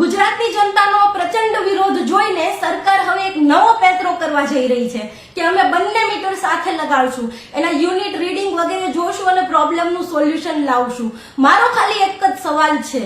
ગુજરાતની જનતાનો પ્રચંડ વિરોધ જોઈને સરકાર હવે એક નવો પેત્રો કરવા જઈ રહી છે કે અમે બંને મીટર સાથે લગાડશું, એના યુનિટ રીડિંગ વગેરે જોશું અને પ્રોબ્લેમનું સોલ્યુશન લાવશું. મારો ખાલી એક જ સવાલ છે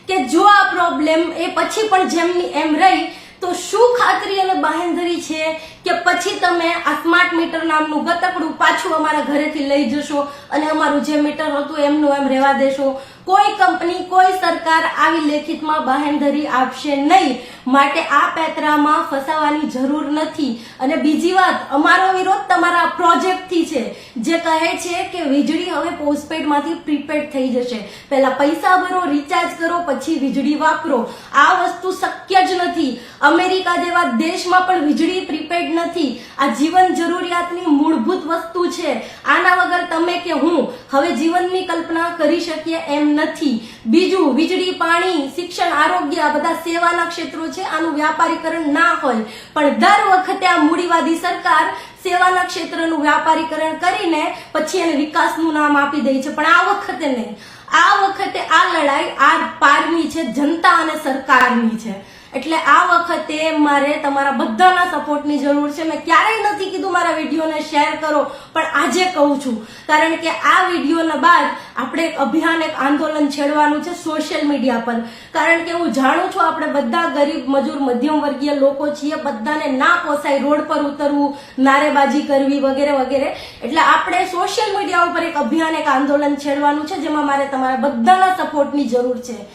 કે જો આ પ્રોબ્લેમ એ પછી પણ જેમની એમ રહી તો શું ખાતરી અને બાહેંધરી છે કે પછી તમે આ સ્માર્ટ મીટર નામનું ગતકડું પાછું અમારા ઘરેથી લઈ જશો અને અમારું જે મીટર હતું એમનું એમ રહેવા દેશો? કોઈ કંપની, કોઈ સરકાર આવી લેખિતમાં બાહેંધરી આપશે નહીં. માટે આ પેતરામાં ફસાવાની જરૂર નથી. અને બીજી વાત, અમારો વિરોધ તમારા પ્રોજેક્ટથી છે જે કહે છે કે વીજળી હવે પોસ્ટપેડ માંથી પ્રીપેડ થઈ જશે. પહેલા પૈસા ભરો, રિચાર્જ કરો, પછી વીજળી વાપરો. આ વસ્તુ શક્ય જ નથી. અમેરિકા જેવા દેશમાં પણ વીજળી પ્રીપેડ નથી. આ જીવન જરૂરિયાતની મૂળભૂત વસ્તુ છે. આના વગર તમે કે હું હવે જીવનની કલ્પના કરી શકીએ એમ નથી. બીજું, વીજળી, પાણી, શિક્ષણ, આરોગ્ય આ બધા સેવાના ક્ષેત્રો છે. આનું વ્યાપારીકરણ ના હોય, પણ દર વખતે આ મૂડીવાદી સરકાર સેવાના ક્ષેત્રનું વ્યાપારીકરણ કરીને પછી એને વિકાસનું નામ આપી દે છે. પણ આ વખતે નહીં. આ વખતે આ લડાઈ આર પારની છે, જનતા અને સરકારની છે. એટલે આ વખતે મારે તમારા બધાના સપોર્ટની જરૂર છે. મેં ક્યારેય નથી કીધું મારા વિડીયોને શેર કરો, પણ આજે કહું છું કારણ કે આ વિડીયોના બાદ આપણે એક અભિયાન, એક આંદોલન છેડવાનું છે સોશિયલ મીડિયા પર. કારણ કે હું જાણું છું આપણે બધા ગરીબ, મજૂર, મધ્યમ વર્ગીય લોકો છીએ. બધાને ના પોસાય રોડ પર ઉતરવું, નારેબાજી કરવી વગેરે વગેરે. એટલે આપણે સોશિયલ મીડિયા ઉપર એક અભિયાન, એક આંદોલન છેડવાનું છે જેમાં મારે તમારા બધાના સપોર્ટની જરૂર છે.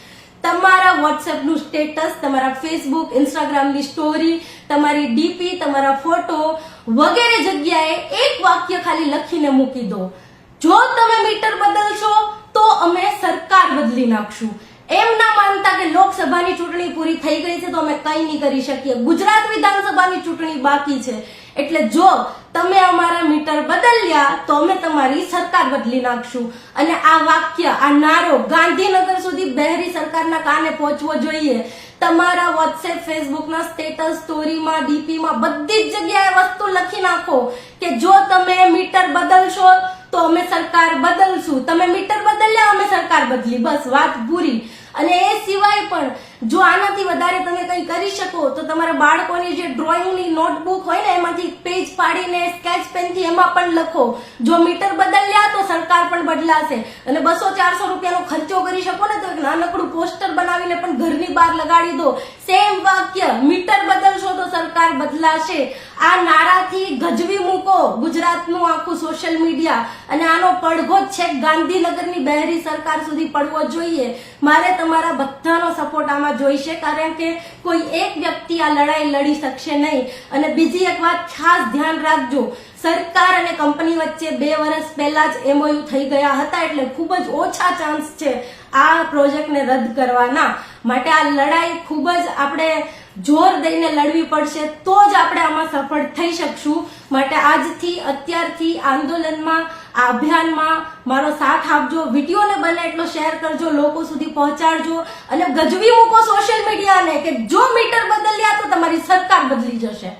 તમારા વોટ્સએપનું સ્ટેટસ, તમારા ફેસબુક, ઇન્સ્ટાગ્રામની સ્ટોરી, તમારી ડીપી, તમારા ફોટો વગેરે જગ્યાએ એક વાક્ય ખાલી લખીને મૂકી દો, જો તમે મીટર બદલશો તો અમે સરકાર બદલી નાખશું. એમ ના માનતા કે લોકસભાની ચૂંટણી પૂરી થઈ ગઈ છે તો અમે કંઈ નહીં કરી શકીએ. ગુજરાત વિધાનસભાની ચૂંટણી બાકી છે. એટલે જો તમે અમારા મીટર બદલ્યા તો અમે તમારી સરકાર બદલી નાખશું. અને આ વાક્ય, આ નારો ગાંધીનગર સુધી બહેરી સરકારના કાને પહોંચવો જોઈએ. તમારા વોટ્સએપ, ફેસબુકના સ્ટેટસ, સ્ટોરીમાં, ડીપીમાં બધી જ જગ્યાએ વસ્તુ લખી નાખો કે જો તમે મીટર બદલશો તો અમે સરકાર બદલશું. તમે મીટર બદલ્યા, અમે સરકાર બદલી, બસ વાત પૂરી. અને એ સિવાય પણ જો આનાથી વધારે તમે કંઈ કરી શકો તો તમારા બાળકોની જે ડ્રોઈંગની નોટબુક હોય ને એમાંથી પેજ પાડીને સ્કેચ પેનથી એમાં પણ લખો, જો મીટર બદલ્યા તો સરકાર પણ બદલાશે. અને 200-400 રૂપિયાનો ખર્ચો કરી શકો ને તો એક નાનકડું પોસ્ટર બનાવીને પણ ઘરની બહાર લગાડી દો. સેમ વાક્ય, મીટર બદલશો તો સરકાર બદલાશે. આ નારાથી ગજવી મૂકો ગુજરાતનું આખું સોશિયલ મીડિયા. અને આનો પડઘો છેક ગાંધીનગરની બહેરી સરકાર સુધી પડવો જોઈએ. મારે તમારા બધાનો સપોર્ટ આમાં જોઈશે કારણ કે કોઈ એક વ્યક્તિ આ લડાઈ લડી શકશે નહીં. અને બીજી એક વાત ખાસ ધ્યાન રાખજો, સરકાર અને કંપની વચ્ચે 2 વર્ષ પહેલા જ MOU થઈ ગયા હતા. એટલે ખૂબ જ ઓછા ચાન્સ છે આ પ્રોજેક્ટને રદ કરવાના. માટે આ લડાઈ ખૂબ જ આપણે જોર દઈને લડવી પડશે તો જ આપણે આમાં સફળ થઈ શકશું. માટે આજથી, અત્યારથી આંદોલનમાં, આ અભિયાનમાં મારો સાથ આપજો. વિડીયોને બને એટલો શેર કરજો, લોકો સુધી પહોંચાડજો અને ગજવી મૂકો સોશિયલ મીડિયાને કે જો મીટર બદલ્યા તો તમારી સરકાર બદલી જશે.